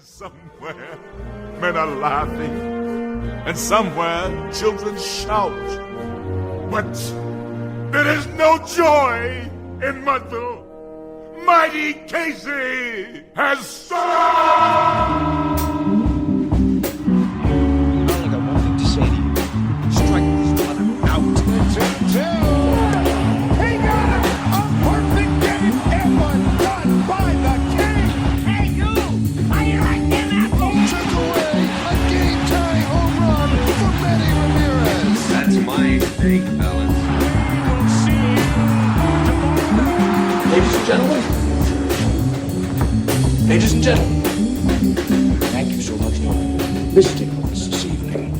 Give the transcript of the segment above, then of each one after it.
Somewhere men are laughing, and somewhere children shout. But there is no joy in Mudville. Mighty Casey has stopped! All I got one thing to say to you. Strike this mother out. He got it! A perfect game! It was done by the king! Hey, you! How you like them apples? Took away a game-tying home run for Manny Ramirez. That's my thing, fellas. Ladies and gentlemen. Ladies and gentlemen. Thank you so much for visiting us this evening.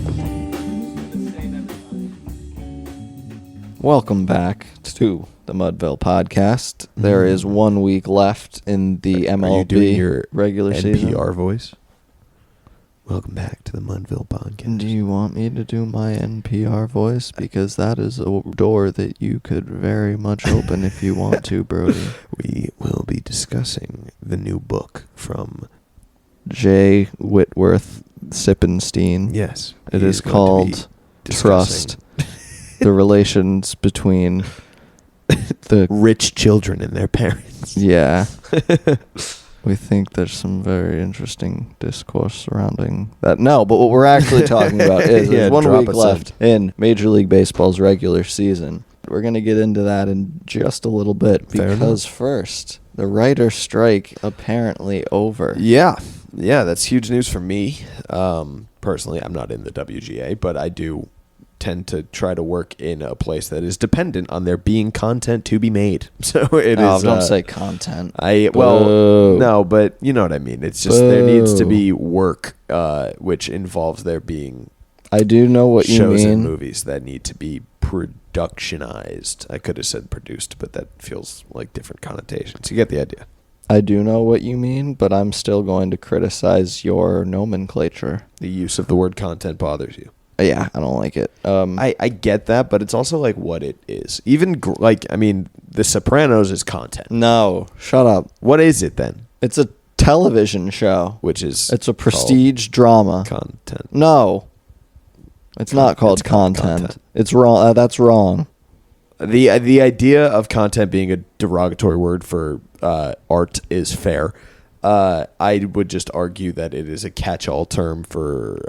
Welcome back to the Mudville podcast. There is 1 week left in the MLB Are you doing your regular season. NPR voice? Welcome back to the Mudville podcast. Do you want me to do my NPR voice? Because that is a door that you could very much open if you want to, Brody. We will be discussing the new book from... J. Whitworth Sippenstein. Yes. It he is going to be called discussing Trust. The relations between the... rich children and their parents. Yeah. We think there's some very interesting discourse surrounding that. No, but what we're actually talking about is Yeah, there's 1 drop week us left in Major League Baseball's regular season. We're going to get into that in just a little bit Fair because enough. first, the writer's strike apparently over. Yeah, that's huge news for me. Personally, I'm not in the WGA, but I do tend to try to work in a place that is dependent on there being content to be made. So it is. Don't say content. Well, no, but you know what I mean. It's just there needs to be work, which involves there being I do know what you shows and mean. movies that need to be productionized. I could have said produced, but that feels like different connotations. You get the idea. I do know what you mean, but I'm still going to criticize your nomenclature. The use of the word content bothers you. Yeah, I don't like it. I get that, but it's also like what it is. Even The Sopranos is content. No, shut up. What is it then? It's a television show. Which is It's a prestige drama. content. No, it's not called It's called content. content. It's wrong. That's wrong. The idea of content being a derogatory word for art is fair. I would just argue that it is a catch-all term for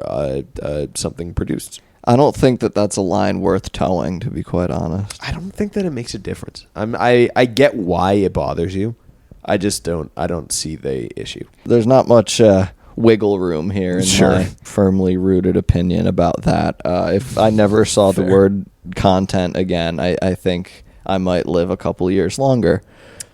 something produced. I don't think that that's a line worth towing, to be quite honest. I don't think that it makes a difference. I get why it bothers you. I just don't. I don't see the issue. There's not much wiggle room here in Sure. my firmly rooted opinion about that. If I never saw the Fair. word content again, I think I might live a couple years longer,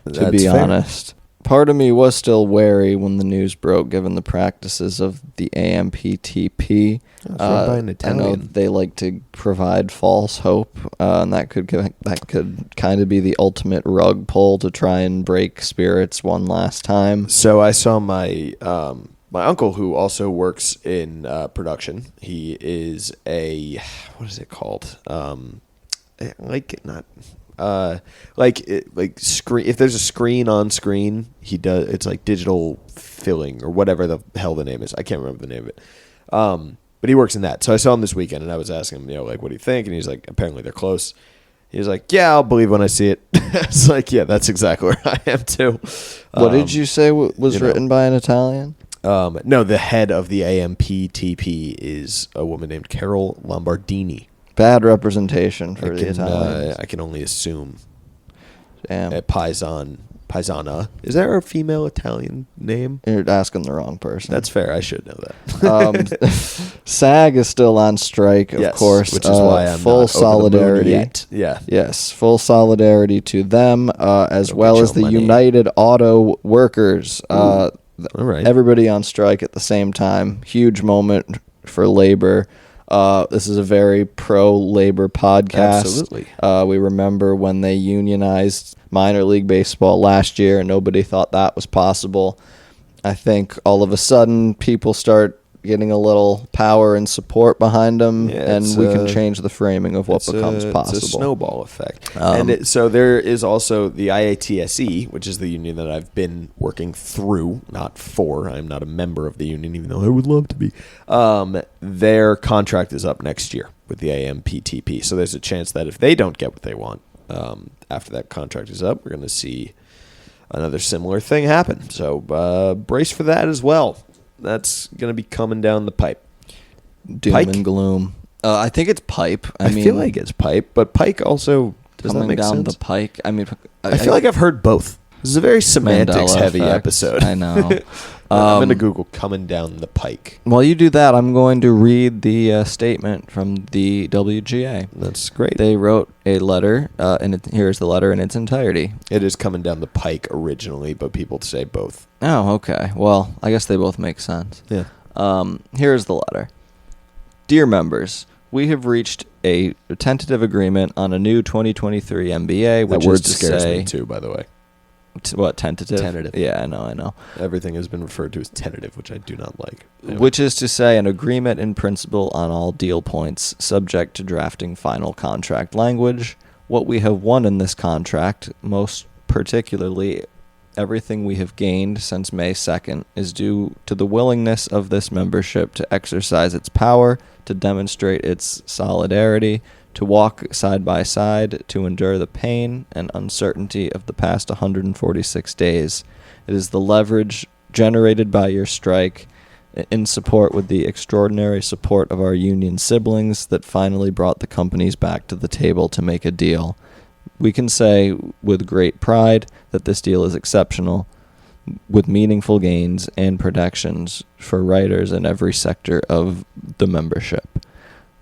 to That's be fair. honest. Part of me was still wary when the news broke, given the practices of the AMPTP. It's run by an I know Italian. they like to provide false hope, and that could kind of be the ultimate rug pull to try and break spirits one last time. So I saw my uncle, who also works in production. He is what is it called? Screen. If there's a screen on screen, he does. It's like digital filling or whatever the hell the name is. I can't remember the name of it. But he works in that. So I saw him this weekend, and I was asking him, what do you think? And he's like, apparently they're close. He's like, yeah, I'll believe when I see it. It's like, yeah, that's exactly where I am too. What did you say was written by an Italian? No, the head of the AMPTP is a woman named Carol Lombardini. Bad representation for the Italians. I can only assume. Damn. Paisana. Is there a female Italian name? You're asking the wrong person. That's fair. I should know that. SAG is still on strike, of Yes, course. which is why I'm full not solidarity. over the moon yet. Yeah. Yes, full solidarity to them, as Go well get as the your money. United Auto Workers. All right. Everybody on strike at the same time. Huge moment for labor. This is a very pro-labor podcast. Absolutely. We remember when they unionized minor league baseball last year, and nobody thought that was possible. I think all of a sudden people start getting a little power and support behind them, Yeah, and it's, we can change the framing of what becomes possible. It's a snowball effect. So there is also the IATSE, which is the union that I've been working through, not for. I'm not a member of the union, even though I would love to be. Their contract is up next year with the AMPTP. So there's a chance that if they don't get what they want after that contract is up, we're going to see another similar thing happen. So brace for that as well. That's going to be coming down the pipe. Doom Pike? and gloom. I think it's pipe. I mean, feel like it's pipe, but pike also does that coming make down sense? the pike. I mean, I feel like I've heard both. This is a very semantics-heavy effect. episode. I know. I'm going to Google coming down the pike. While you do that, I'm going to read the statement from the WGA. That's great. They wrote a letter, and here's the letter in its entirety. It is coming down the pike originally, but people say both. Oh, okay. Well, I guess they both make sense. Yeah. Here's the letter. Dear members, we have reached a tentative agreement on a new 2023 MBA, which That word is to scares say, me too, by the way. What, tentative? Tentative. Yeah, I know. Everything has been referred to as tentative, which I do not like. Anyway. Which is to say, an agreement in principle on all deal points, subject to drafting final contract language. What we have won in this contract, most particularly everything we have gained since May 2nd, is due to the willingness of this membership to exercise its power, to demonstrate its solidarity, to walk side by side, to endure the pain and uncertainty of the past 146 days. It is the leverage generated by your strike, in support with the extraordinary support of our union siblings, that finally brought the companies back to the table to make a deal. We can say with great pride that this deal is exceptional, with meaningful gains and protections for writers in every sector of the membership.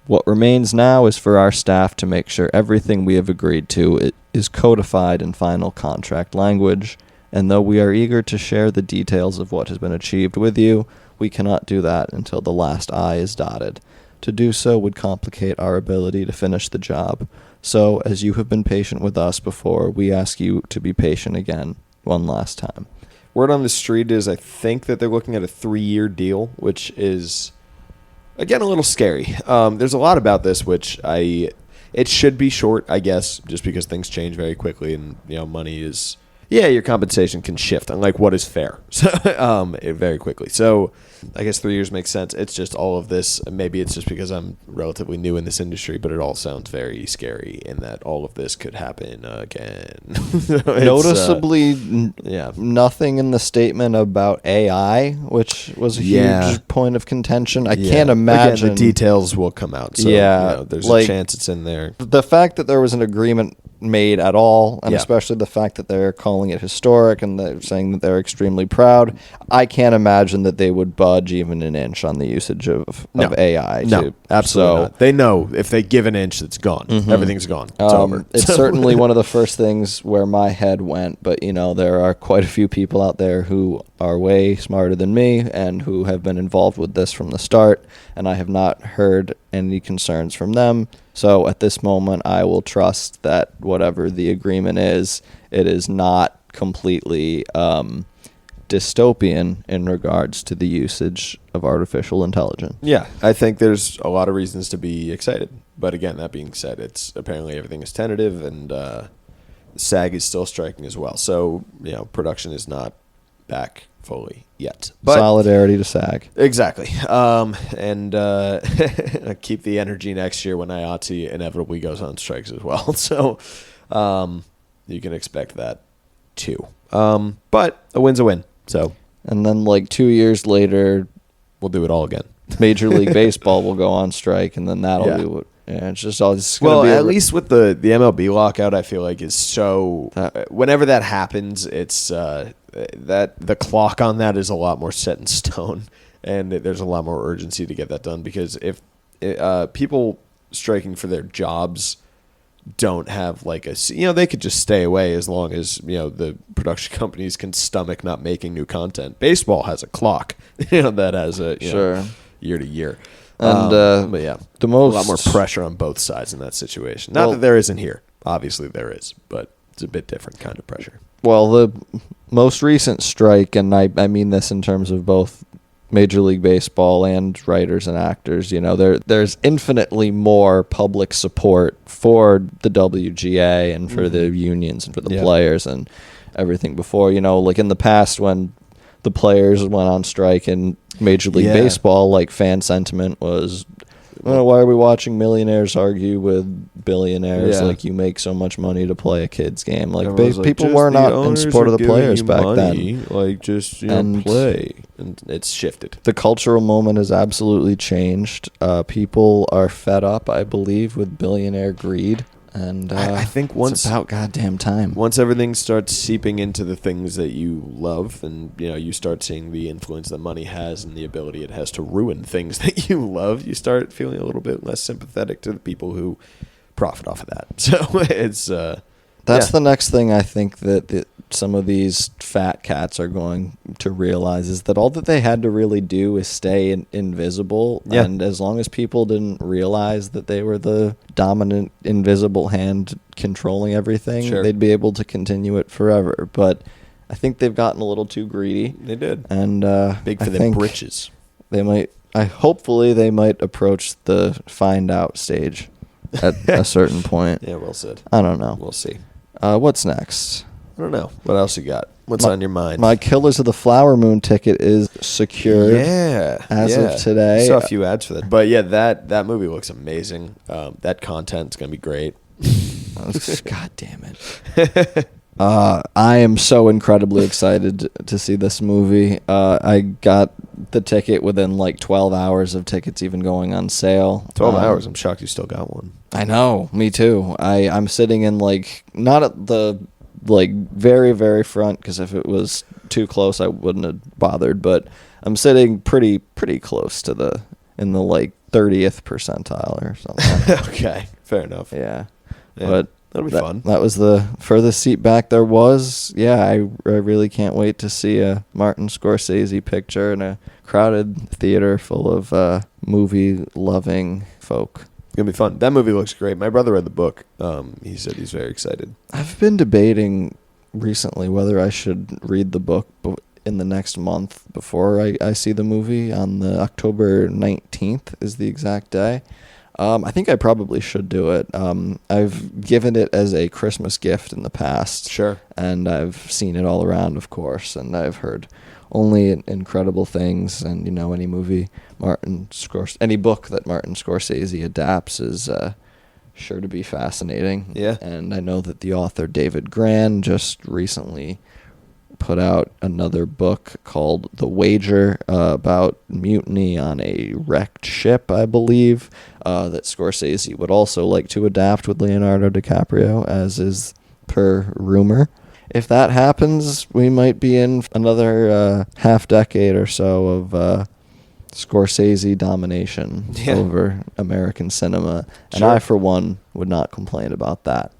What remains now is for our staff to make sure everything we have agreed to is codified in final contract language, and though we are eager to share the details of what has been achieved with you, we cannot do that until the last I is dotted. To do so would complicate our ability to finish the job. So, as you have been patient with us before, we ask you to be patient again, one last time. Word on the street is I think that they're looking at a 3-year deal, which is, again, a little scary. There's a lot about this which it should be short, I guess, just because things change very quickly, and money is, your compensation can shift, unlike what is fair, very quickly. So I guess 3 years makes sense. It's just all of this. Maybe it's just because I'm relatively new in this industry, but it all sounds very scary in that all of this could happen again. Noticeably, nothing in the statement about AI, which was a huge point of contention. I can't imagine. Again, the details will come out. So, there's a chance it's in there. The fact that there was an agreement made at all, and especially the fact that they're calling it historic and they're saying that they're extremely proud, I can't imagine that they would budge even an inch on the usage of AI. No, absolutely not. They know if they give an inch, it's gone. Everything's gone. It's over. It's certainly one of the first things where my head went, but there are quite a few people out there who are way smarter than me and who have been involved with this from the start, and I have not heard any concerns from them. So at this moment, I will trust that whatever the agreement is, it is not completely dystopian in regards to the usage of artificial intelligence. Yeah, I think there's a lot of reasons to be excited. But again, that being said, it's apparently everything is tentative, and SAG is still striking as well. So, production is not back fully yet. But solidarity to SAG. Exactly. And keep the energy next year when IATSE inevitably goes on strikes as well. So you can expect that too. But a win's a win. So, and then 2 years later, we'll do it all again. Major League Baseball will go on strike, and then that'll be what. Yeah, it's just all. At least with the MLB lockout, I feel like is so. Whenever that happens, it's that the clock on that is a lot more set in stone, and there's a lot more urgency to get that done. Because if people striking for their jobs don't have they could just stay away as long as the production companies can stomach not making new content. Baseball has a clock, that has a year to year. And but a lot more pressure on both sides in that situation. Not that there isn't here. Obviously there is, but it's a bit different kind of pressure. Well, the most recent strike, and I mean this in terms of both Major League Baseball and writers and actors, there's infinitely more public support for the WGA and for the unions and for the players and everything before. Like in the past when the players went on strike in Major League Baseball, like fan sentiment was, why are we watching millionaires argue with billionaires? Yeah. Like, you make so much money to play a kid's game. Like, Everyone's like, people "Just were the not in owners support are of the giving players you back money, then. Like, just And play, and it's shifted. The cultural moment has absolutely changed. People are fed up, I believe, with billionaire greed. And I think it's about goddamn time. Once everything starts seeping into the things that you love, and you start seeing the influence that money has and the ability it has to ruin things that you love, you start feeling a little bit less sympathetic to the people who profit off of that. So it's that's the next thing I think that some of these fat cats are going to realize is that all that they had to really do is stay invisible. Yeah. And as long as people didn't realize that they were the dominant invisible hand controlling everything, they'd be able to continue it forever. But I think they've gotten a little too greedy. They did. And big for I their think britches. They might. Hopefully they might approach the find out stage at a certain point. Yeah, well said. I don't know. We'll see. What's next? I don't know. What else you got? What's on your mind? My Killers of the Flower Moon ticket is secured. As of today. I saw a few ads for that. But yeah, that movie looks amazing. That content's going to be great. God damn it. I am so incredibly excited to see this movie. I got the ticket within like 12 hours of tickets even going on sale. 12 hours. I'm shocked you still got one. I know. Me too. I'm sitting in like, not at the like very, very front, because if it was too close, I wouldn't have bothered. But I'm sitting pretty close to in the like 30th percentile or something. Okay, fair enough. Yeah. But that'll be fun. That was the furthest seat back there was. Yeah, I really can't wait to see a Martin Scorsese picture in a crowded theater full of movie-loving folk. It's going to be fun. That movie looks great. My brother read the book. He said he's very excited. I've been debating recently whether I should read the book in the next month before I see the movie. On the October 19th is the exact day. I think I probably should do it. I've given it as a Christmas gift in the past. Sure. And I've seen it all around, of course, and I've heard only incredible things. And, any any book that Martin Scorsese adapts is sure to be fascinating. Yeah. And I know that the author David Gran just recently put out another book called The Wager, about mutiny on a wrecked ship, I believe, that Scorsese would also like to adapt with Leonardo DiCaprio, as is per rumor. If that happens, we might be in another half decade or so of Scorsese domination over American cinema. And Sure. I, for one, would not complain about that.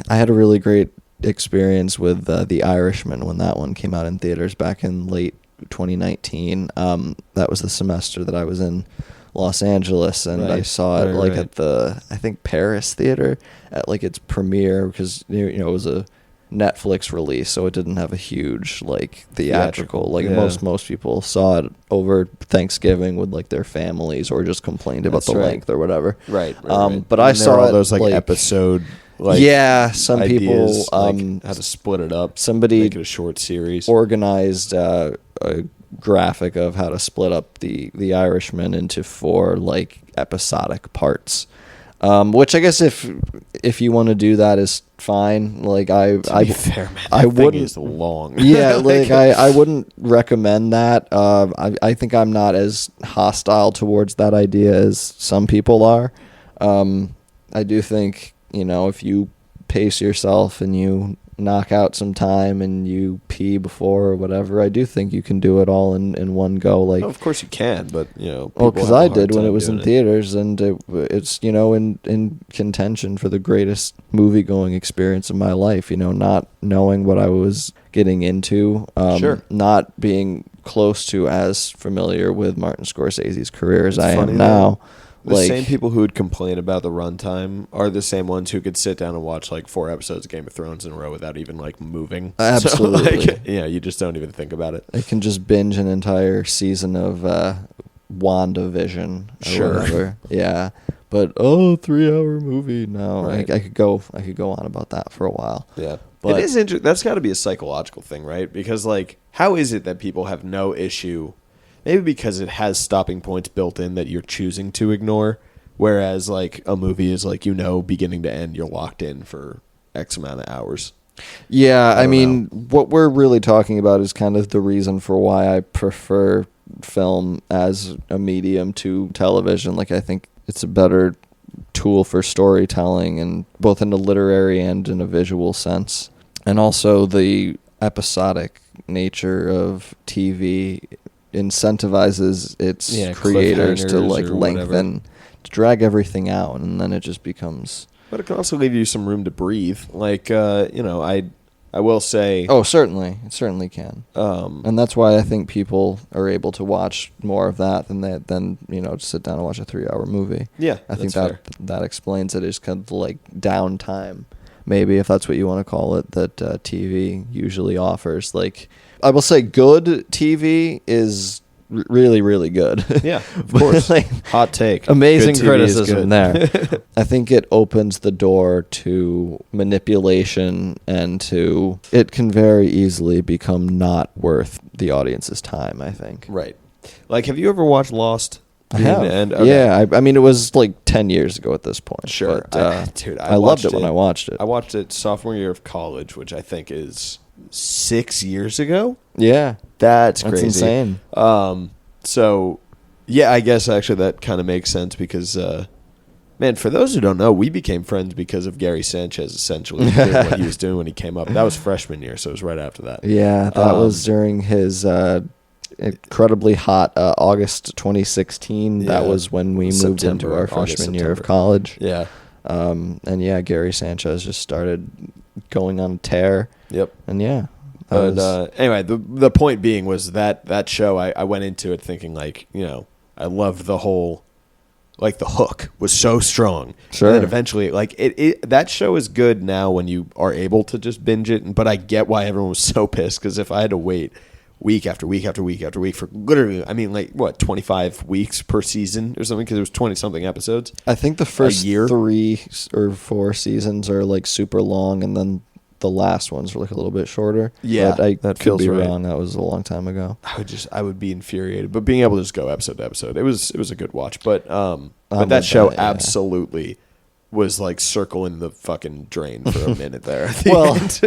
I had a really great experience with The Irishman when that one came out in theaters back in late 2019. That was the semester that I was in Los Angeles, and I saw it at the, I think, Paris theater at like its premiere, because it was a Netflix release, so it didn't have a huge like theatrical. Most people saw it over Thanksgiving with like their families, or just complained about the length or whatever. Right. But I saw all those it, like episode. Some ideas, people how to split it up. Somebody make it a short series. Organized a graphic of how to split up the Irishman into 4 like episodic parts. Which I guess if you want to do that is fine. Like to be fair, man, I wouldn't. Thing is long. Yeah, like I wouldn't recommend that. I think I'm not as hostile towards that idea as some people are. I do think, if you pace yourself and you knock out some time and you pee before or whatever, I do think you can do it all in one go. Like, of course you can, but because I did when it was in theaters, and it's in contention for the greatest movie going experience of my life. Not knowing what I was getting into, not being close to as familiar with Martin Scorsese's career as I am now. The Like, same people who would complain about the runtime are the same ones who could sit down and watch like 4 episodes of Game of Thrones in a row without even like moving. Absolutely. So, like, you just don't even think about it. I can just binge an entire season of WandaVision or Sure. whatever. Yeah. But 3-hour movie. No, Right. I could go on about that for a while. Yeah. But- it is interesting. That's got to be a psychological thing, right? Because like, how is it that people have no issue? Maybe because it has stopping points built in that you're choosing to ignore, whereas like a movie is like, beginning to end, you're locked in for X amount of hours. Yeah, I don't mean, what we're really talking about is kind of the reason for why I prefer film as a medium to television. Like, I think it's a better tool for storytelling, and both in a literary and in a visual sense. And also the episodic nature of TV incentivizes its creators to cliffhangers like or whatever. lengthen, to drag everything out, and then it just becomes... But it can also leave you some room to breathe. Like, I will say... Oh, certainly. It certainly can. And that's why I think people are able to watch more of that than to sit down and watch a 3-hour movie. Yeah, I think that's that explains it. It's kind of like downtime, maybe, if that's what you want to call it, that TV usually offers. Like, I will say good TV is really, really good. Yeah, of course. Like, hot take. amazing Good TV is criticism good. there. I think it opens the door to manipulation, and it can very easily become not worth the audience's time, I think. Right. Like, have you ever watched Lost? I have. Okay. Yeah, I mean, it was like 10 years ago at this point. Sure. But, I loved watched it when I watched it. I watched it sophomore year of college, which I think is 6 years ago. Yeah. That's That's crazy. insane. So, yeah, I guess actually that kind of makes sense because, man, for those who don't know, we became friends because of Gary Sanchez, essentially, doing what he was doing when he came up. That was freshman year, so it was right after that. Yeah, that was during his incredibly hot August 2016. That Yeah. was when we moved into September, our August, freshman year of September. college. Yeah. And yeah, Gary Sanchez just started going on a tear. Yep. And yeah. But anyway, the point being was that show, I went into it thinking like, I loved the whole, like the hook was so strong. Sure. And then eventually, like that show is good now when you are able to just binge it. But I get why everyone was so pissed, because if I had to wait week after week after week after week for literally, 25 weeks per season or something, because it was 20 something episodes. I think the first year? 3 or 4 seasons are like super long, and then the last ones were like a little bit shorter. Yeah, but I that could feels be right. wrong. That was a long time ago. I would be infuriated, but being able to just go episode to episode, it was a good watch. But I'm that with show that, yeah. absolutely was like circling the fucking drain for a minute there. At the Well, end.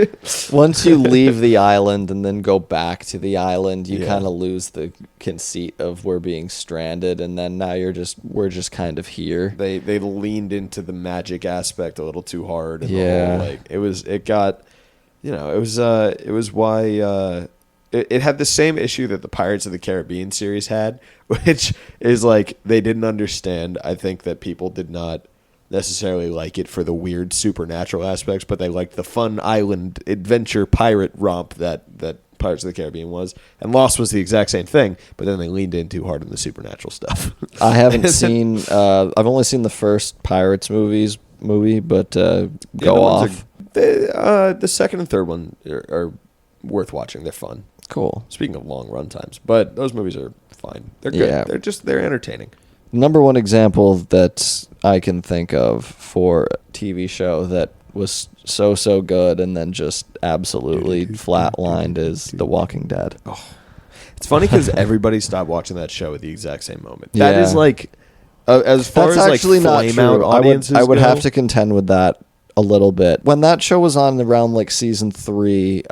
once you leave the island and then go back to the island, you Yeah. kind of lose the conceit of we're being stranded, and then now we're just kind of here. they leaned into the magic aspect a little too hard. And Yeah. it was why it had the same issue that the Pirates of the Caribbean series had, which is like they didn't understand. I think that people did not necessarily like it for the weird supernatural aspects, but they liked the fun island adventure pirate romp that Pirates of the Caribbean was. And Lost was the exact same thing, but then they leaned in too hard on the supernatural stuff. I haven't seen. I've only seen the first Pirates movie, but The go other ones off. the second and third one are worth watching. They're fun. Cool. Speaking of long run times, but those movies are fine. They're good. Yeah. They're entertaining. Number one example that I can think of for a TV show that was so good and then just absolutely flatlined is The Walking Dead. It's funny because everybody stopped watching that show at the exact same moment. That Yeah. is like, as far That's as like actually not flame out true. audiences I would go, have to contend with that a little bit. When that show was on around like season 3,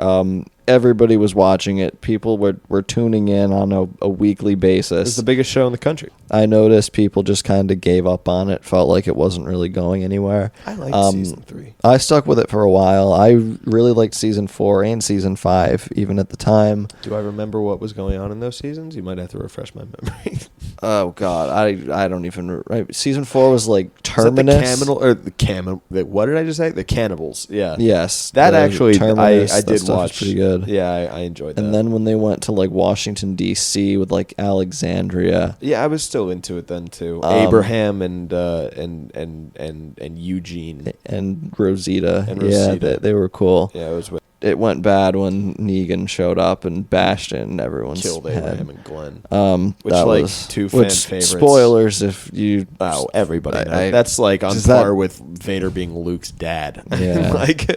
everybody was watching it. People were tuning in on a weekly It's basis. the biggest show in the country. I noticed people just kind of gave up on it, felt like it wasn't really going anywhere. I liked season 3. I stuck with it for a while. I really liked season 4 and season 5, even at the time. Do I remember what was going on in those seasons? You might have to refresh my memory. Oh God, I don't even. Right, season 4 was like Is that the Terminus. what did I just say? The Cannibals. Yeah. Yes, That the actually, Terminus, I that did stuff was watch. pretty good. Yeah, I enjoyed that. And then when they went to like Washington D.C. with like Alexandria, yeah, I was still into it then too. Abraham and Eugene. and Rosita, And yeah, Rosita. they were cool. Yeah, it was what It went bad when Negan showed up and bashed in everyone's killed head. Abraham and Glenn. Which That like was two fan favorites. Spoilers if you. Oh, everybody knows. I- That's like on Is that- par with Vader being Luke's dad. Yeah. like,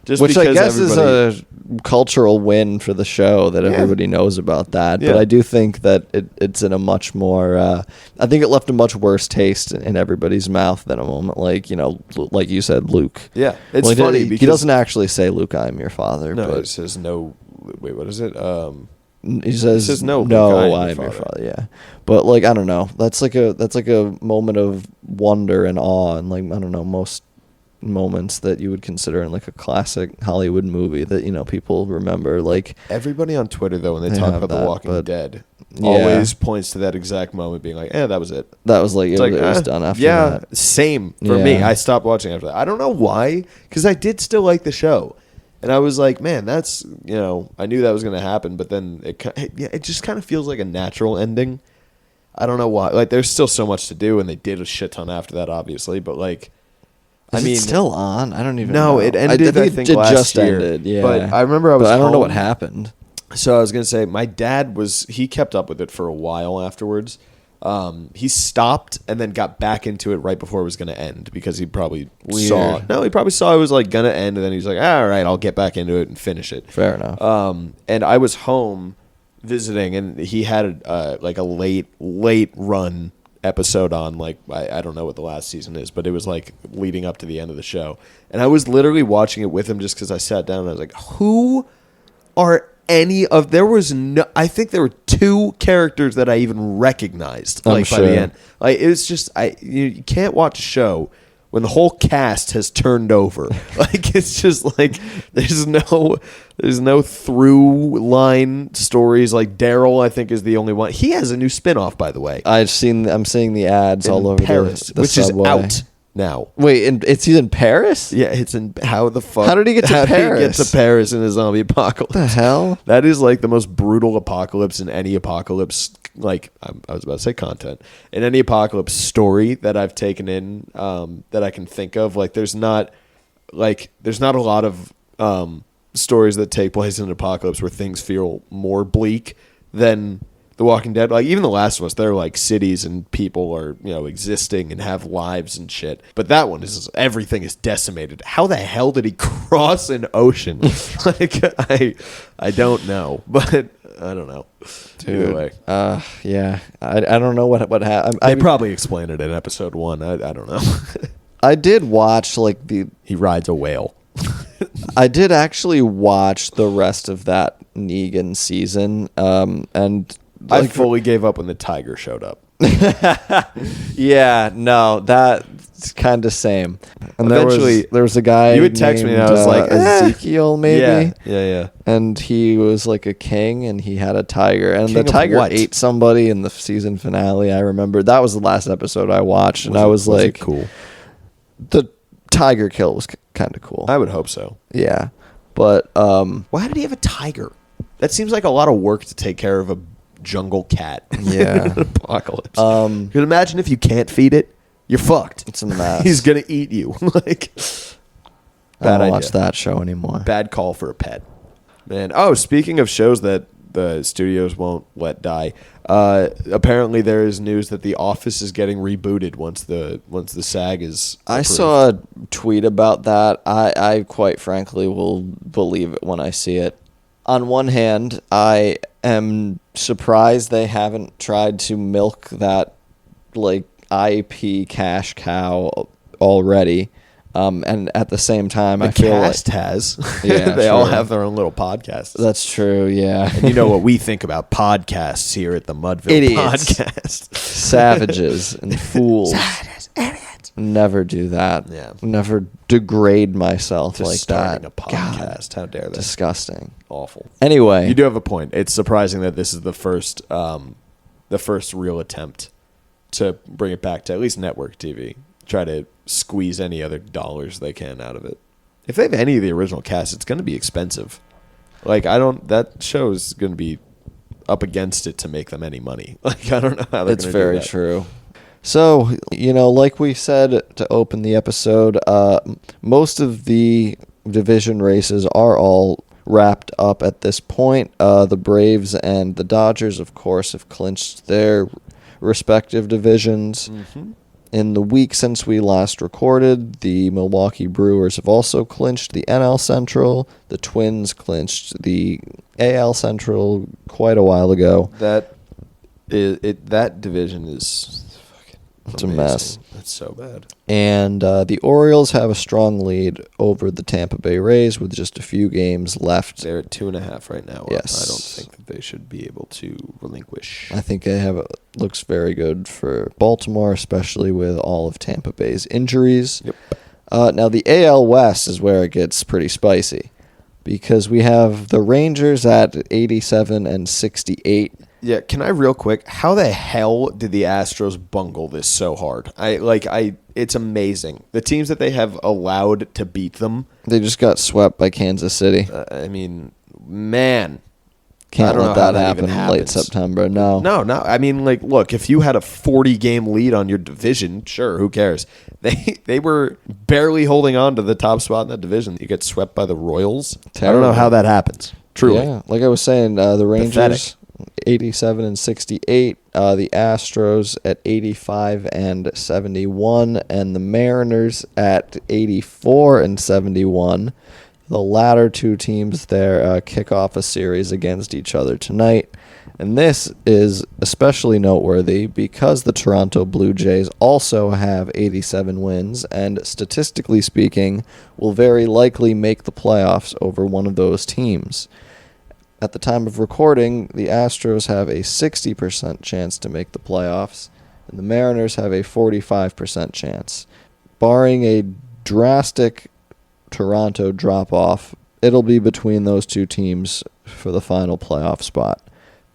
just Which I because guess is everybody- a cultural win for the show that everybody knows about that. But Yeah. I do think that it's in a much more. I think it left a much worse taste in everybody's mouth than a moment like like you said, Luke. Yeah, it's Well, funny he because doesn't actually say, "Luke, I am your father." no, but it says no. Wait, what is it? he says, no, "No, Luke, I am your father." Yeah, but like I don't know. That's like a moment of wonder and awe, and like I don't know most moments that you would consider in like a classic Hollywood movie that people remember. Like Everybody on Twitter though, when they They talk have about The that, Walking but- Dead, Yeah. always points to that exact moment, being like, "that was it." that was like It's it, like, it was done after yeah, that. same for me. Yeah. I stopped watching after that. I don't know why, because I did still like the show, and I was like, man, that's I knew that was going to happen, but then it just kind of feels like a natural ending. I don't know why. Like, there's still so much to do, and they did a shit ton after that, obviously, but like, Is it still on? I don't even no, know. it ended. I think it last just year. ended. Yeah, but I remember I was. But I don't know home. what happened. So I was gonna say my dad he kept up with it for a while afterwards. He stopped and then got back into it right before it was gonna end because he probably saw it was like gonna end, and then he's like, all right, I'll get back into it and finish it. Fair enough. And I was home visiting, and he had like a late run episode on, like I don't know what the last season is, but it was like leading up to the end of the show, and I was literally watching it with him just because I sat down and I was like, who are there was no, I think there were 2 characters that I even recognized I'm like by sure. the end. Like, it was just you can't watch a show when the whole cast has turned over. Like, it's just like there's no through line stories. Like, Daryl, I think, is the only one. He has a new spin-off, by the way. I'm seeing the ads all over Paris, the which subway. is out now. Wait, and he's in Paris? Yeah, it's in how the fuck? How did he get to How did he Paris? get to Paris in a zombie apocalypse? The hell? That is like the most brutal apocalypse in any apocalypse. Like, I was about to say content in any apocalypse story that I've taken in that I can think of. Like, there's not a lot of stories that take place in an apocalypse where things feel more bleak than The Walking Dead. Like, even The Last of Us, they're like cities and people are existing and have lives and shit. But that one is everything is decimated. How the hell did he cross an ocean? Like, I don't know, but I don't know. Either way. Yeah. I don't know what happened. They probably explained it in episode 1. I don't know. I did watch He rides a whale. I did actually watch the rest of that Negan season, and I fully gave up when the tiger showed up. yeah, no, that's kind of same. And Eventually, there was a guy you would text me and I was like, Ezekiel, maybe. Yeah. And he was like a king, and he had a tiger, and King the of tiger what? ate somebody in the season finale. I remember that was the last episode I watched, and I was it like, cool. The tiger kill was kind of cool. I would hope so. Yeah, but Why did he have a tiger? That seems like a lot of work to take care of a jungle cat. Yeah. in an apocalypse. You can imagine if you can't feed it, you're fucked. It's a mess. He's gonna eat you. Like, I bad don't idea. watch that show anymore. Bad call for a pet, man. Oh, speaking of shows that the studios won't let die, apparently there is news that The Office is getting rebooted once the SAG is I approved. saw a tweet about that. I quite frankly will believe it when I see it. On one hand, I am surprised they haven't tried to milk that like IP cash cow already. And at the same time, The I feel cast like has. Yeah, they all sure. have their own little podcasts. That's true. Yeah, And you know what we think about podcasts here at the Mudville Idiots. Podcast. savages and fools. Never do that. Yeah. Never degrade myself Just like starting that. a podcast. How dare they? Disgusting. Awful. Anyway, You do have a point. It's surprising that this is the first the first real attempt to bring it back to at least network TV. Try to squeeze any other dollars they can out of it. If they have any of the original cast, it's going to be expensive. Like, that show is going to be up against it to make them any money. Like, I don't know how they're going to do that. It's very true. So, like we said to open the episode, most of the division races are all wrapped up at this point. The Braves and the Dodgers, of course, have clinched their respective divisions. Mm-hmm. In the week since we last recorded, the Milwaukee Brewers have also clinched the NL Central. The Twins clinched the AL Central quite a while ago. That division is it's amazing. A mess. That's so bad. And the Orioles have a strong lead over the Tampa Bay Rays with just a few games left. They're at 2.5 right now. Yes. I don't think that they should be able to relinquish. I think looks very good for Baltimore, especially with all of Tampa Bay's injuries. Yep. Now, the AL West is where it gets pretty spicy because we have the Rangers at 87 and 68. Yeah, can I real quick? How the hell did the Astros bungle this so hard? It's amazing. The teams that they have allowed to beat them. They just got swept by Kansas City. Man. Can't let that happen in late September. No. I mean, look, if you had a 40-game lead on your division, sure, who cares? They were barely holding on to the top spot in that division. You get swept by the Royals. Terrible. I don't know how that happens. Truly. Yeah, like I was saying, the Rangers... Pathetic. 87 and 68, the Astros at 85 and 71, and the Mariners at 84 and 71. The latter two teams there kick off a series against each other tonight. And this is especially noteworthy because the Toronto Blue Jays also have 87 wins and, statistically speaking, will very likely make the playoffs over one of those teams. At the time of recording, the Astros have a 60% chance to make the playoffs, and the Mariners have a 45% chance. Barring a drastic Toronto drop-off, it'll be between those two teams for the final playoff spot.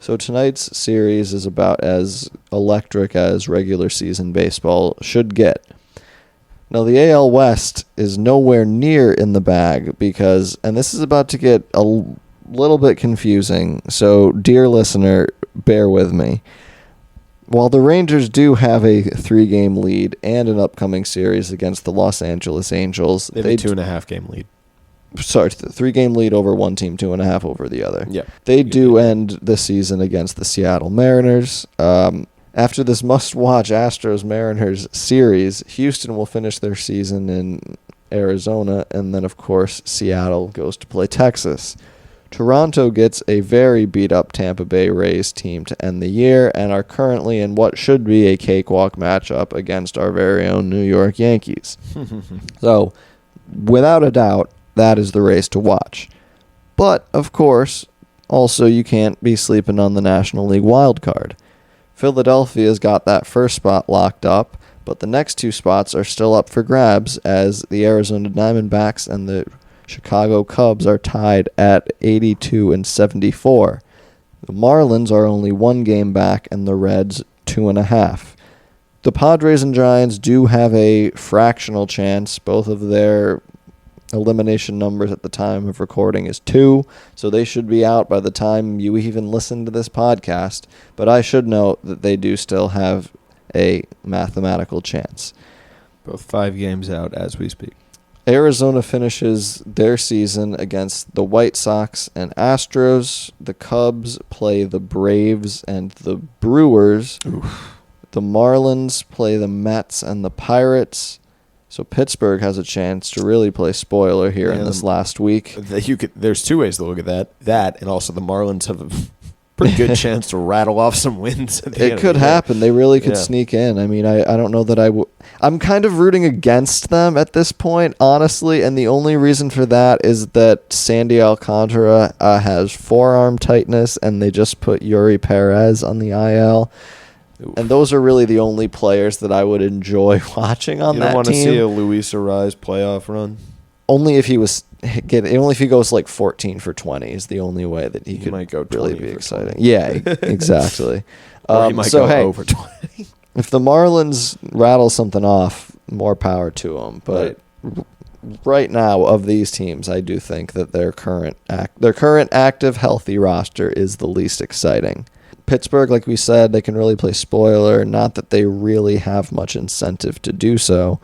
So tonight's series is about as electric as regular season baseball should get. Now, the AL West is nowhere near in the bag because, and this is about to get a little bit confusing, so dear listener, bear with me. While the Rangers do have a 3-game lead and an upcoming series against the Los Angeles Angels, they have a 2.5-game lead. Sorry, 3-game lead over one team, 2.5 over the other. Yeah, they do end the season against the Seattle Mariners. After this must-watch Astros-Mariners series, Houston will finish their season in Arizona, and then, of course, Seattle goes to play Texas. Toronto gets a very beat-up Tampa Bay Rays team to end the year and are currently in what should be a cakewalk matchup against our very own New York Yankees. So, without a doubt, that is the race to watch. But, of course, also you can't be sleeping on the National League wild card. Philadelphia's got that first spot locked up, but the next two spots are still up for grabs as the Arizona Diamondbacks and the Chicago Cubs are tied at 82 and 74. The Marlins are only 1 game back and the Reds 2.5. The Padres and Giants do have a fractional chance. Both of their elimination numbers at the time of recording is 2, so they should be out by the time you even listen to this podcast. But I should note that they do still have a mathematical chance. Both 5 games out as we speak. Arizona finishes their season against the White Sox and Astros. The Cubs play the Braves and the Brewers. Oof. The Marlins play the Mets and the Pirates. So Pittsburgh has a chance to really play spoiler here in this last week. There's 2 ways to look at that. That, and also the Marlins have a pretty good chance to rattle off some wins. It could happen. They really could sneak in. I mean, I don't know that I'm kind of rooting against them at this point, honestly, and the only reason for that is that Sandy Alcantara has forearm tightness, and they just put Yuri Perez on the IL. Oof. And those are really the only players that I would enjoy watching on that team. You don't want to see a Luis Arraez playoff run? Only if he goes like 14 for 20 is the only way that he could might go really be exciting. Yeah, exactly. Or he might so go hey, over 20. if the Marlins rattle something off, more power to them. But right now, of these teams, I do think that their current active, healthy roster is the least exciting. Pittsburgh, like we said, they can really play spoiler. Not that they really have much incentive to do so.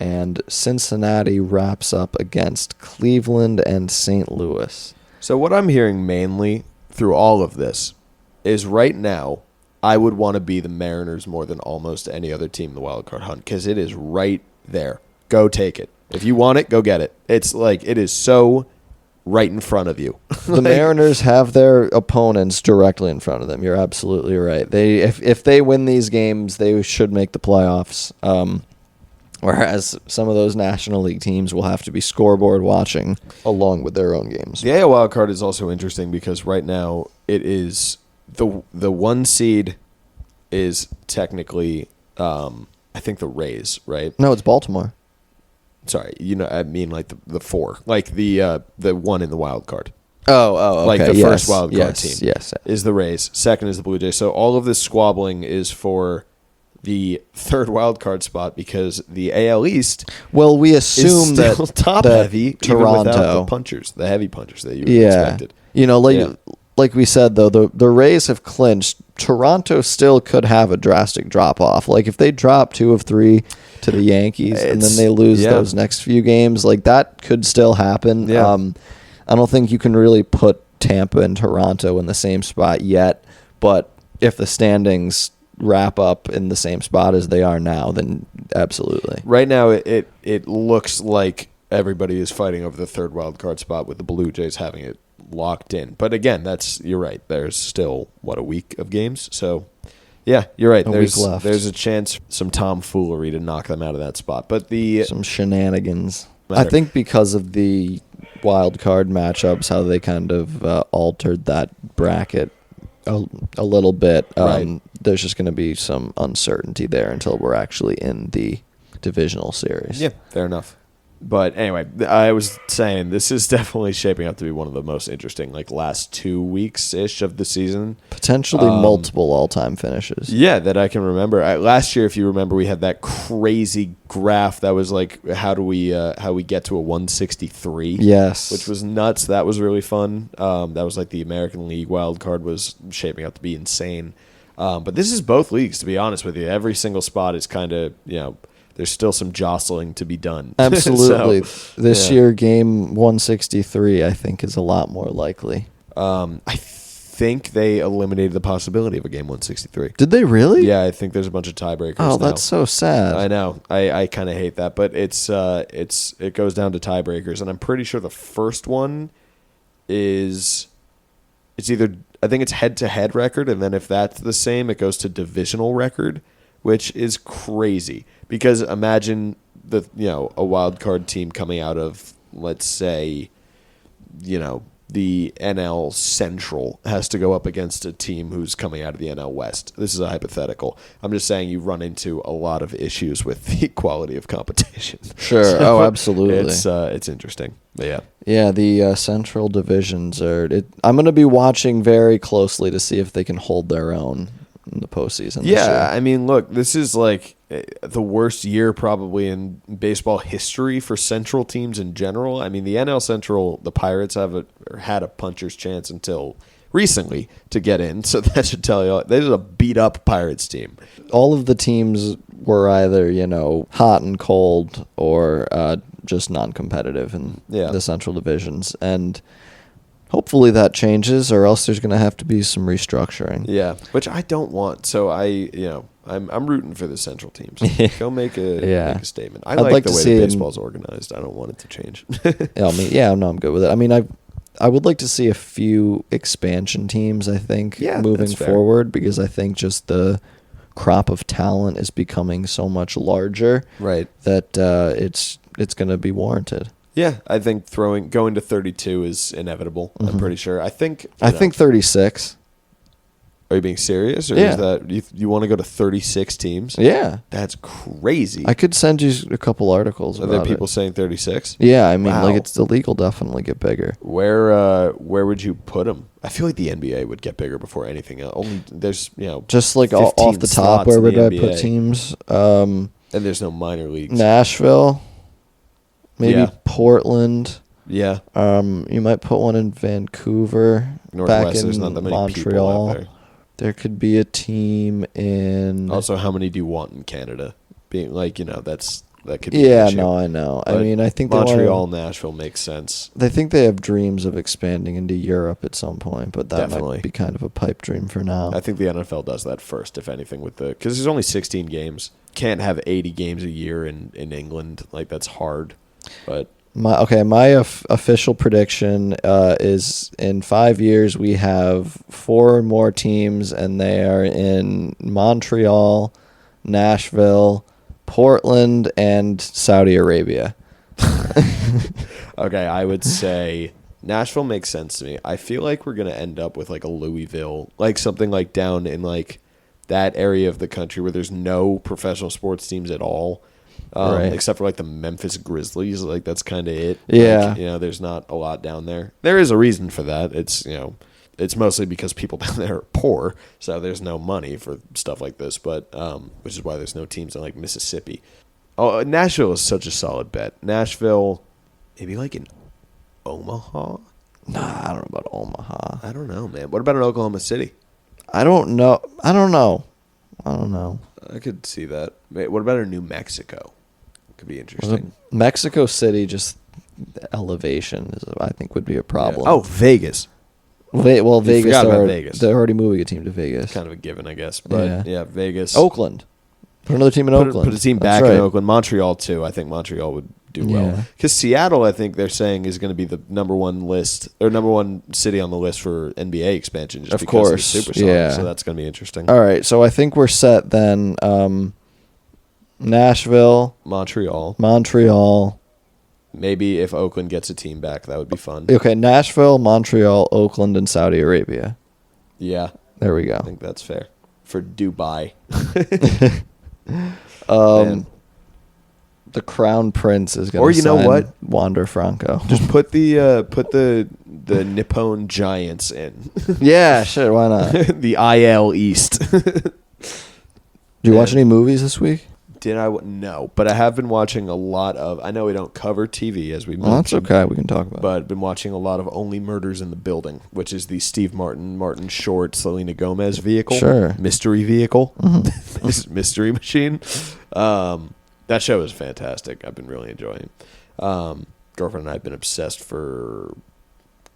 And Cincinnati wraps up against Cleveland and St. Louis. So what I'm hearing mainly through all of this is right now, I would want to be the Mariners more than almost any other team in the wild card hunt because it is right there. Go take it. If you want it, go get it. It's like it is so right in front of you. The Mariners have their opponents directly in front of them. You're absolutely right. If they win these games, they should make the playoffs. Whereas some of those National League teams will have to be scoreboard watching along with their own games. The AL wild card is also interesting because right now it is the one seed is technically I think the Rays, right? No, it's Baltimore. Sorry, I mean like the four, like the one in the wild card. Oh, okay. Like the yes, first wild card yes, team yes. is the Rays. Second is the Blue Jays. So all of this squabbling is for the third wild card spot because the AL East Well, we is assume still that top that heavy, even Toronto, without the heavy punchers that you expected. Like we said though, the Rays have clinched. Toronto still could have a drastic drop off. Like if they drop 2 of 3 to the Yankees and then they lose those next few games, like that could still happen. Yeah. I don't think you can really put Tampa and Toronto in the same spot yet, but if the standings wrap up in the same spot as they are now, then absolutely. Right now, it looks like everybody is fighting over the third wild card spot with the Blue Jays having it locked in. But again, you're right. There's still a week of games. So yeah, you're right. Week left. There's a chance some tomfoolery to knock them out of that spot. But some shenanigans. I think because of the wild card matchups, how they kind of altered that bracket a little bit. Right. There's just going to be some uncertainty there until we're actually in the divisional series. Yeah, fair enough. But anyway, I was saying this is definitely shaping up to be one of the most interesting last 2 weeks-ish of the season. Potentially multiple all-time finishes. Yeah, that I can remember. Last year, if you remember, we had that crazy graph that was like how we get to a 163. Yes. Which was nuts. That was really fun. That was like the American League wild card was shaping up to be insane. But this is both leagues, to be honest with you. Every single spot is kind of, there's still some jostling to be done. Absolutely. This year, game 163, I think, is a lot more likely. I think they eliminated the possibility of a game 163. Did they really? Yeah, I think there's a bunch of tiebreakers. Oh, now. that's so sad. I know. I kind of hate that, but it goes down to tiebreakers, and I'm pretty sure the first one it's either, I think it's head-to-head record, and then if that's the same, it goes to divisional record, which is crazy. Because imagine a wild card team coming out of, let's say, the NL Central has to go up against a team who's coming out of the NL West. This is a hypothetical. I'm just saying you run into a lot of issues with the quality of competition. Sure. So absolutely. It's interesting. But yeah. Yeah, the Central divisions I'm going to be watching very closely to see if they can hold their own in the postseason. Yeah, I mean, look, this is like the worst year probably in baseball history for Central teams in general. I mean, the NL Central, the Pirates had a puncher's chance until recently to get in, so that should tell you there's a beat up Pirates team. All of the teams were either hot and cold or just non-competitive in the Central divisions, and hopefully that changes, or else there's going to have to be some restructuring. Yeah, which I don't want. So I'm rooting for the Central teams. Go make a statement. I'd like the way that baseball's organized. I don't want it to change. I'm good with it. I mean, I would like to see a few expansion teams, I think, moving forward, because I think just the crop of talent is becoming so much larger, right? That it's going to be warranted. Yeah, I think going to 32 is inevitable. I'm pretty sure. I think 36. Are you being serious, or Yeah. is that you want to go to 36 teams? Yeah. That's crazy. I could send you a couple articles Are about there people it. saying 36? Yeah, I mean, Wow. like, it's the league will definitely get bigger. Where would you put them? I feel like the NBA would get bigger before anything else. Only there's Just like 15 off the top, slots where in would the I NBA. put teams? And there's no minor leagues. Nashville, maybe Yeah. Portland. Yeah, You might put one in Vancouver, Northwest. back in There's not that many people Montreal. out there. There could be a team in. Also, how many do you want in Canada? Being like that could be Yeah, an issue. no, I know. I But mean, I think they Montreal, wanna- Nashville makes sense. They think they have dreams of expanding into Europe at some point, but that Definitely. might be kind of a pipe dream for now. I think the NFL does that first, if anything, because there's only 16 games. Can't have 80 games a year in England. Like, that's hard. But My official prediction is in 5 years we have 4 more teams, and they are in Montreal, Nashville, Portland, and Saudi Arabia. okay, I would say Nashville makes sense to me. I feel like we're gonna end up with like a Louisville, like something like down in like that area of the country where there's no professional sports teams at all. Right. Except for like the Memphis Grizzlies, like that's kind of it. Yeah. Like, there's not a lot down there. There is a reason for that. It's it's mostly because people down there are poor, so there's no money for stuff like this. But which is why there's no teams in like Mississippi. Oh, Nashville is such a solid bet. Nashville, maybe like in Omaha. Nah, I don't know about Omaha. I don't know, man. What about in Oklahoma City? I don't know. I I could see that. What about in New Mexico? Could be interesting. Mexico City, just the elevation is, I think, would be a problem. Oh, Vegas. Well, Vegas. forgot about Vegas. They're already moving a team to Vegas. Kind of a given, I guess. But yeah, Vegas. Oakland. Put another team in Put Oakland. a team That's back in right. Oakland. Montreal, too. I think Montreal would do well. Yeah. Because Seattle, I think they're saying, is going to be the number one city on the list for NBA expansion. Just Of because course, they're Supersonics. yeah. So that's going to be interesting. All right, so I think we're set then. Nashville, Montreal. Maybe if Oakland gets a team back, that would be fun. Okay, Nashville, Montreal, Oakland, and Saudi Arabia. Yeah, There we I go. think that's fair. For Dubai. The Crown Prince is going Or to you know sign what? Wander Franco. Just put the Nippon Giants in. Yeah, sure, why not? The IL East. Did you watch any movies this week? Did I? No, but I have been watching a lot of. I know we don't cover TV as we Well, that's mentioned. okay. We can talk about it. But been watching a lot of Only Murders in the Building, which is the Steve Martin Short, Selena Gomez vehicle. Sure. Mystery vehicle. Mystery machine. That show is fantastic. I've been really enjoying it. Girlfriend and I have been obsessed for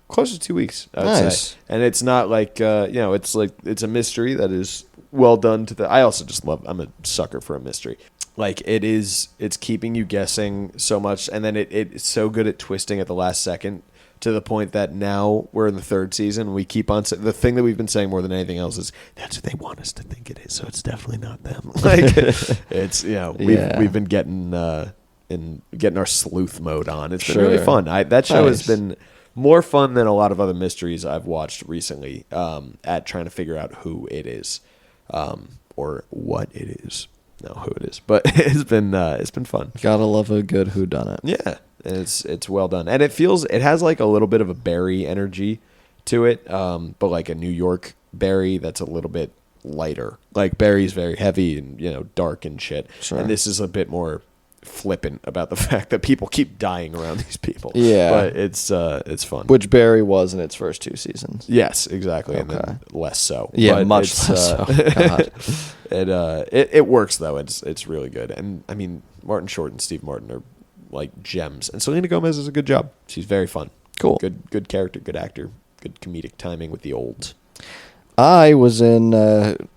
close to 2 weeks, I would Nice. say. And it's not like, it's like, it's a mystery that is well done to I also just I'm a sucker for a mystery. Like it's keeping you guessing so much, and then it's so good at twisting at the last second to the point that now we're in the 3rd season. We keep on the thing that we've been saying more than anything else is that's what they want us to think it is. So it's definitely not them. Like it's we've been getting our sleuth mode on. It's been really Sure. fun. That show has Nice. been more fun than a lot of other mysteries I've watched recently. At trying to figure out who it is, or what it is. No, who it is, but it's been fun. Gotta love a good whodunit. Yeah, and it's well done, and it has like a little bit of a Barry energy to it, but like a New York Barry that's a little bit lighter. Like Barry's very heavy and dark and shit, Sure. and this is a bit more flippant about the fact that people keep dying around these people. Yeah. but it's fun. Which Barry was in its first 2 seasons. Yes, exactly, and Okay. then less so. Yeah, But much it's, less so. God. It works though. It's really good, and I mean Martin Short and Steve Martin are like gems, and Selena Gomez does a good job. She's very fun. Cool. Good character, good actor, good comedic timing with the olds. I was in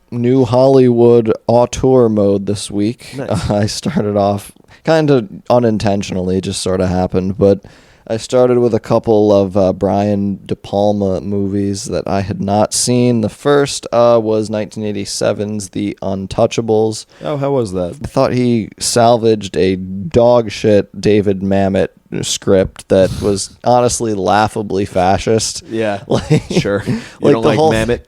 new Hollywood auteur mode this week. Nice. I started off kind of unintentionally, it just sort of happened, but I started with a couple of Brian De Palma movies that I had not seen. The first was 1987's The Untouchables. Oh, how was that? I thought he salvaged a dog shit David Mamet script that was honestly laughably fascist. Yeah, Like, sure. You like don't the like whole Mamet?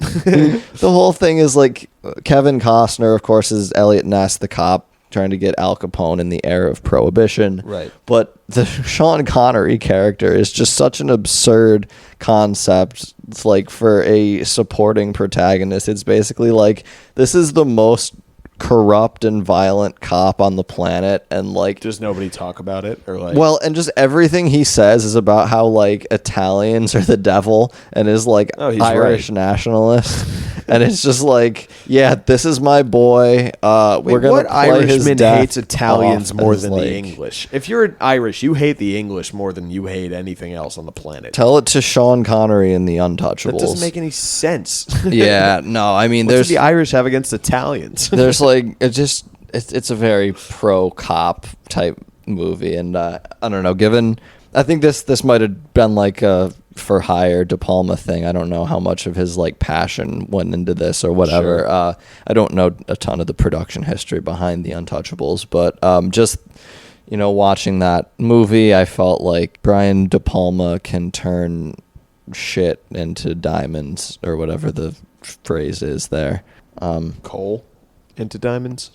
the whole thing is like Kevin Costner, of course, is Elliot Ness, the cop trying to get Al Capone in the era of Prohibition. Right. But the Sean Connery character is just such an absurd concept. It's like for a supporting protagonist, it's basically like this is the most corrupt and violent cop on the planet, and like Does nobody talk about it, or like? well, and just everything he says is about how like Italians are the devil and is like Oh, he's Irish right. nationalist. And it's just like, yeah, this is my boy. We're gonna what play his Irishman death hates Italians off more as, than like, the English? If you're Irish, you hate the English more than you hate anything else on the planet. Tell it to Sean Connery in the Untouchables. That doesn't make any sense. Yeah, no, I mean, What there's do the Irish have against Italians? there's like it's a very pro cop type movie, and I don't know. Given I think this might have been like a for hire De Palma thing. I don't know how much of his like passion went into this or whatever. Sure. I don't know a ton of the production history behind the Untouchables, but just watching that movie, I felt like Brian De Palma can turn shit into diamonds or whatever the phrase is there. Coal into diamonds?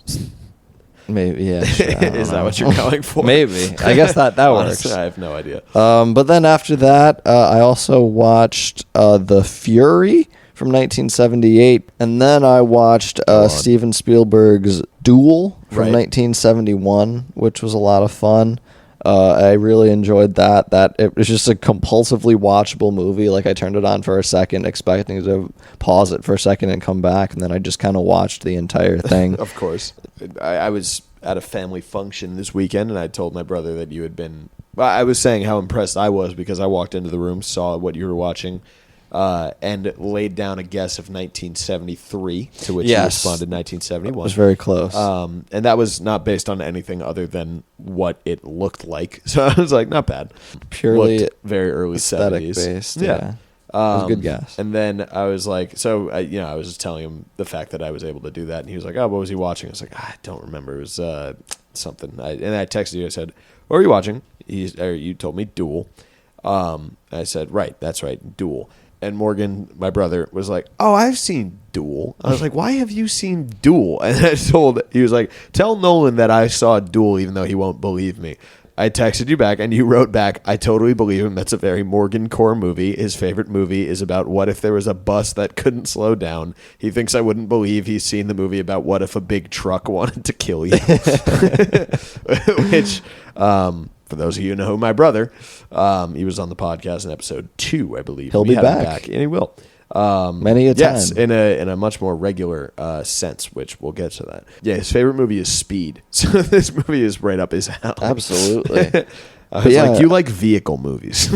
Maybe, yeah. Sure, I don't Is that know. what you're going for? Maybe. I guess that works. Honestly, I have no idea. But then after that, I also watched The Fury from 1978, and then I watched Steven Spielberg's Duel from Right. 1971, which was a lot of fun. I really enjoyed that. That it was just a compulsively watchable movie. Like I turned it on for a second, expecting to pause it for a second and come back, and then I just kind of watched the entire thing. Of course. I was at a family function this weekend, and I told my brother that you had been... Well, I was saying how impressed I was because I walked into the room, saw what you were watching, and laid down a guess of 1973, to which you Yes. responded 1971. It was very close. And that was not based on anything other than what it looked like. So I was like, not bad. Purely Looked very early aesthetic 70s. based. Yeah. It was a good guess. And then I was like, so, I was just telling him the fact that I was able to do that. And he was like, oh, what was he watching? I was like, I don't remember. It was something. And I texted you. I said, what were you watching? You told me Duel. I said, right, that's right, Duel. And Morgan, my brother, was like, oh, I've seen Duel. I was like, why have you seen Duel? And he was like, tell Nolan that I saw Duel even though he won't believe me. I texted you back, and you wrote back, I totally believe him. That's a very Morgan core movie. His favorite movie is about what if there was a bus that couldn't slow down. He thinks I wouldn't believe he's seen the movie about what if a big truck wanted to kill you. Which, for those of you who know my brother, he was on the podcast in episode 2, I believe. He'll We be had him back. and he will. Many a time. Yes, in a much more regular sense, which we'll get to that. Yeah, his favorite movie is Speed. So this movie is right up his alley. Absolutely. I was Yeah. like, you like vehicle movies.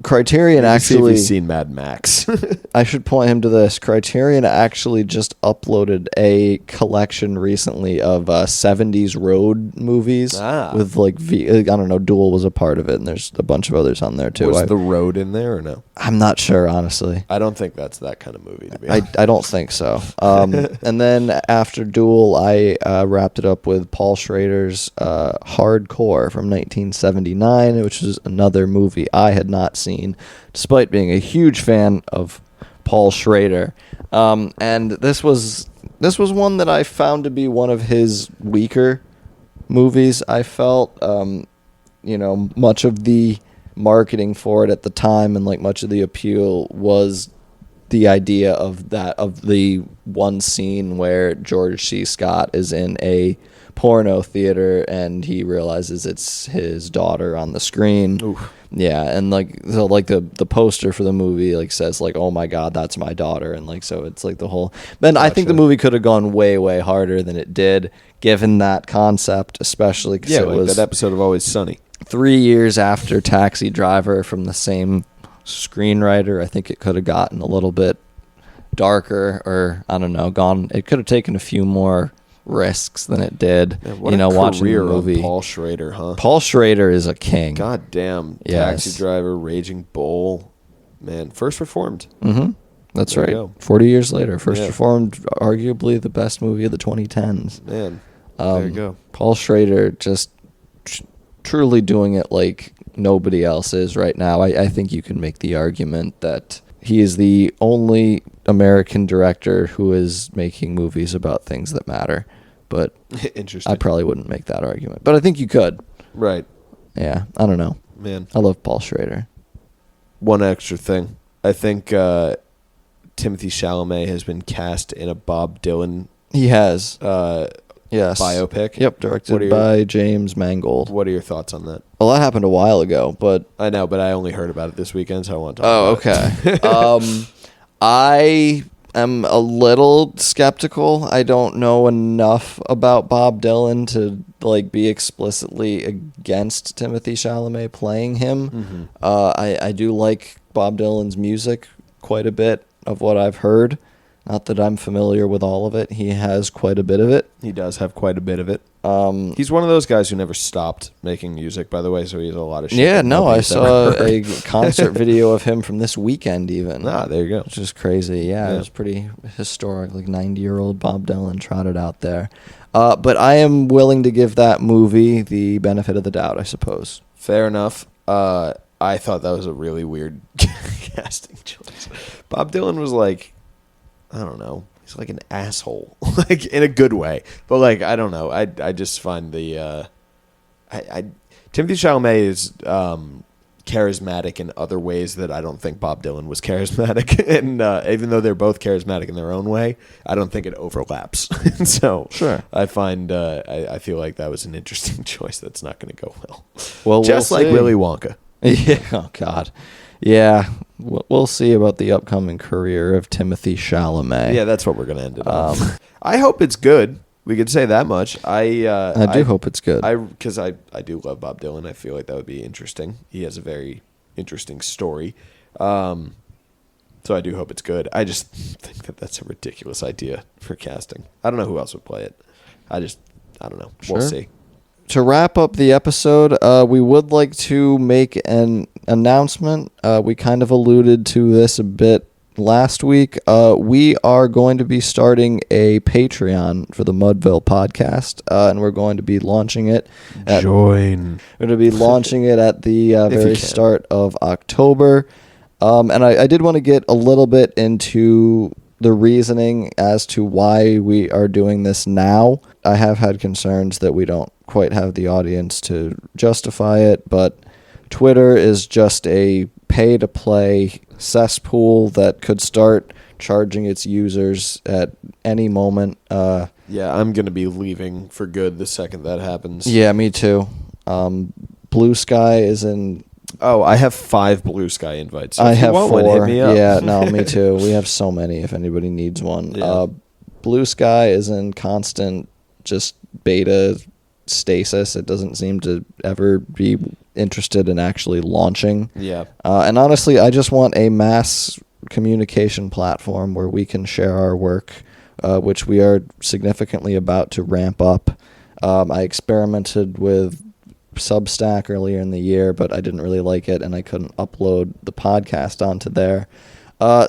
Criterion See if actually, you've seen Mad Max. I should point him to this. Criterion actually just uploaded a collection recently of 70s road movies with like I don't know, Duel was a part of it, and there's a bunch of others on there too. Was The Road in there or no? I'm not sure, honestly. I don't think that's that kind of movie, to be I honest. don't think so. And then after Duel, I wrapped it up with Paul Schrader's Hardcore from 1979, which is another movie I had not seen, despite being a huge fan of Paul Schrader. And this was one that I found to be one of his weaker movies. I felt, much of the marketing for it at the time and like much of the appeal was the idea of the one scene where George C. Scott is in a porno theater and he realizes it's his daughter on the screen. Oof. Yeah, and the poster for the movie like says like, oh my god, that's my daughter, and like so it's like the whole. Then I think the movie could have gone way harder than it did, given that concept, especially because it was that episode of Always Sunny. 3 years after Taxi Driver from the same screenwriter. I think it could have gotten a little bit darker, or I don't know, gone. It could have taken a few more risks than it did. Man, what a watching the career movie. of Paul Schrader, huh? Paul Schrader is a king. God damn. Yes. Taxi Driver, Raging Bull. Man, First Reformed. Mm-hmm. That's There right. you go. 40 years later, First Yeah. Reformed, arguably the best movie of the 2010s. Man, there you go. Paul Schrader just truly doing it like nobody else is right now, I think you can make the argument that he is the only American director who is making movies about things that matter. But Interesting. I probably wouldn't make that argument. But I think you could. Right. Yeah, I don't know. Man. I love Paul Schrader. One extra thing. I think Timothy Chalamet has been cast in a Bob Dylan He has. Yes. biopic. Yep, directed by James Mangold. What are your thoughts on that? Well, that happened a while ago, but... I know, but I only heard about it this weekend, so I want to talk about it. Okay. I am a little skeptical. I don't know enough about Bob Dylan to be explicitly against Timothy Chalamet playing him. Mm-hmm. I do like Bob Dylan's music quite a bit of what I've heard. Not that I'm familiar with all of it. He has quite a bit of it. He does have quite a bit of it. He's one of those guys who never stopped making music, by the way, so he has a lot of shit. Yeah, that no, I nobody's saw ever heard. a concert video of him from this weekend even. Ah, there you go. Which is crazy. Yeah, Yeah. it was pretty historic. 90-year-old Bob Dylan trotted out there. But I am willing to give that movie the benefit of the doubt, I suppose. Fair enough. I thought that was a really weird casting choice. Bob Dylan was I don't know. He's like an asshole, in a good way. But I don't know. I just find the Timothy Chalamet is charismatic in other ways that I don't think Bob Dylan was charismatic. And even though they're both charismatic in their own way, I don't think it overlaps. So Sure. I find I feel like that was an interesting choice that's not going to go well. Well, Just we'll like see. Willy Wonka. Yeah. Oh God. Yeah. We'll see about the upcoming career of Timothy Chalamet. Yeah, that's what we're going to end it on. I hope it's good. We could say that much. I do hope it's good. Because I do love Bob Dylan. I feel like that would be interesting. He has a very interesting story. So I do hope it's good. I just think that that's a ridiculous idea for casting. I don't know who else would play it. I don't know. We'll Sure. see. To wrap up the episode, we would like to make an announcement. We kind of alluded to this a bit last week. We are going to be starting a Patreon for the Mudville podcast, and we're going to be launching it. Join. We're going to be launching it at the you very can. start of October. And I did want to get a little bit into the reasoning as to why we are doing this now. I have had concerns that we don't quite have the audience to justify it, but Twitter is just a pay-to-play cesspool that could start charging its users at any moment. Yeah, I'm going to be leaving for good the second that happens. Yeah, me too. Blue Sky is in... Oh, I have 5 Blue Sky invites. So I if you have want 4. one, hit me up. Yeah, no, me too. We have so many if anybody needs one. Yeah. Blue Sky is in constant just beta stasis. It doesn't seem to ever be interested in actually launching. Yeah. And honestly, I just want a mass communication platform where we can share our work, which we are significantly about to ramp up. I experimented with Substack earlier in the year, but I didn't really like it, and I couldn't upload the podcast onto there.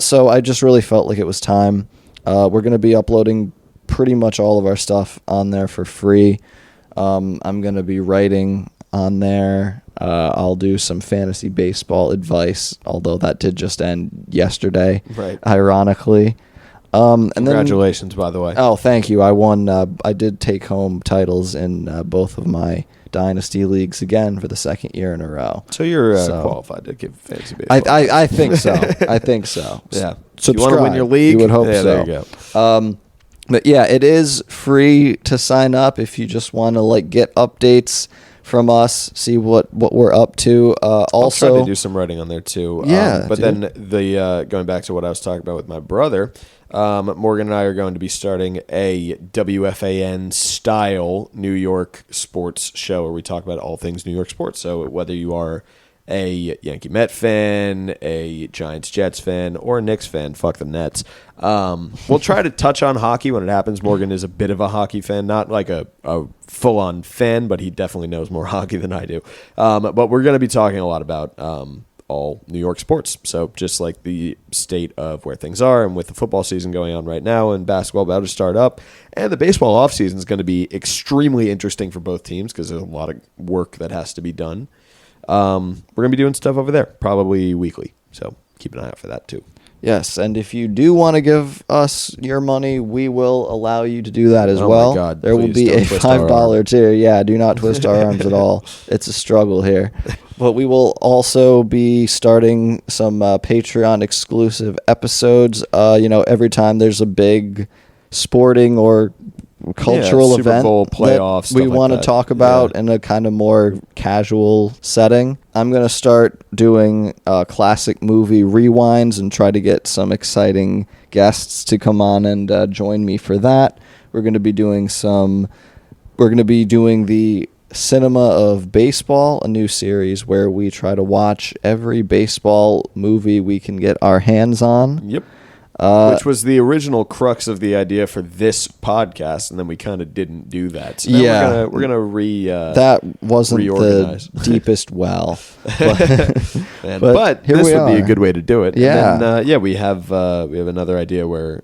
So I just really felt like it was time. We're going to be uploading pretty much all of our stuff on there for free. I'm going to be writing on there. I'll do some fantasy baseball advice, although that did just end yesterday, Right. ironically. And Congratulations, by the way. Oh, thank you. I won. I did take home titles in both of my Dynasty leagues again for the second year in a row. So you're So- qualified to give fantasy baseball. I think so. I think so. Yeah. Subscribe. You want to win your league? You would hope yeah, so. There you go. But yeah, it is free to sign up if you just want to get updates from us, see what we're up to. I'll Also, try to do some writing on there too. Yeah, but dude. then the going back to what I was talking about with my brother, Morgan and I are going to be starting a WFAN style New York sports show where we talk about all things New York sports. So whether you are a Yankee Met fan, a Giants Jets fan, or a Knicks fan, fuck the Nets. We'll try to touch on hockey when it happens. Morgan is a bit of a hockey fan, not like a full-on fan, but he definitely knows more hockey than I do. But we're going to be talking a lot about all New York sports. So just like the state of where things are, and with the football season going on right now and basketball about to start up, and the baseball offseason is going to be extremely interesting for both teams because there's a lot of work that has to be done. We're going to be doing stuff over there, probably weekly. So keep an eye out for that too. Yes, and if you do want to give us your money, we will allow you to do that as Oh well. my God, there will please be don't a twist our $5 arm. tier. Yeah, do not twist our arms at all. It's a struggle here. But we will also be starting some Patreon exclusive episodes. Every time there's a big sporting or cultural Super event Bowl that playoff, stuff we like want to that. talk about Yeah. in a kind of more casual setting. I'm going to start doing classic movie rewinds and try to get some exciting guests to come on and join me for that. We're going to be doing the Cinema of Baseball, a new series where we try to watch every baseball movie we can get our hands on. Yep. Which was the original crux of the idea for this podcast, and then we kind of didn't do that. So now we're gonna that wasn't reorganize. the deepest well, but here this we would be a are. good way to do it. Yeah. And then, we have another idea where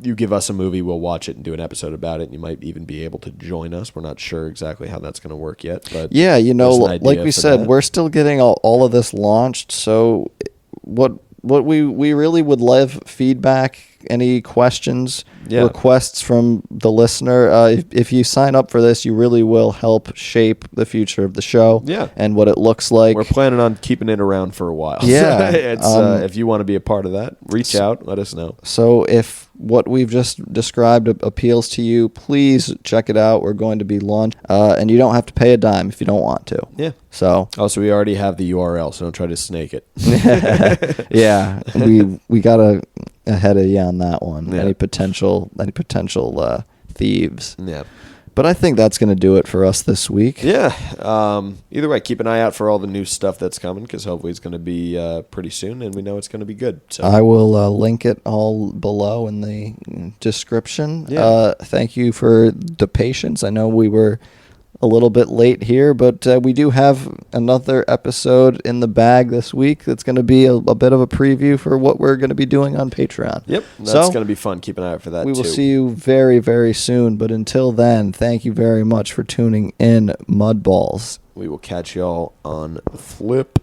you give us a movie, we'll watch it and do an episode about it. And you might even be able to join us. We're not sure exactly how that's going to work yet, but yeah, there's an like idea we for said, that. we're still getting all of this launched. So what we really would love feedback, any questions, requests from the listener. If you sign up for this, you really will help shape the future of the show and what it looks like. We're planning on keeping it around for a while. Yeah. It's, if you want to be a part of that, reach out, let us know. So if what we've just described appeals to you, please check it out. We're going to be launched, and you don't have to pay a dime if you don't want to. Yeah. So Also, we already have the URL, so don't try to snake it. yeah, we got ahead of you on that one. Yeah. Any potential thieves. Yeah. But I think that's going to do it for us this week. Yeah. Either way, keep an eye out for all the new stuff that's coming, because hopefully it's going to be pretty soon, and we know it's going to be good. So I will link it all below in the description. Yeah. Thank you for the patience. I know we were a little bit late here, but we do have another episode in the bag this week that's going to be a bit of a preview for what we're going to be doing on Patreon. Yep. That's So, going to be fun. Keep an eye out for that, we will too. see you very, very soon. But until then, thank you very much for tuning in, Mudballs. We will catch y'all on the flip.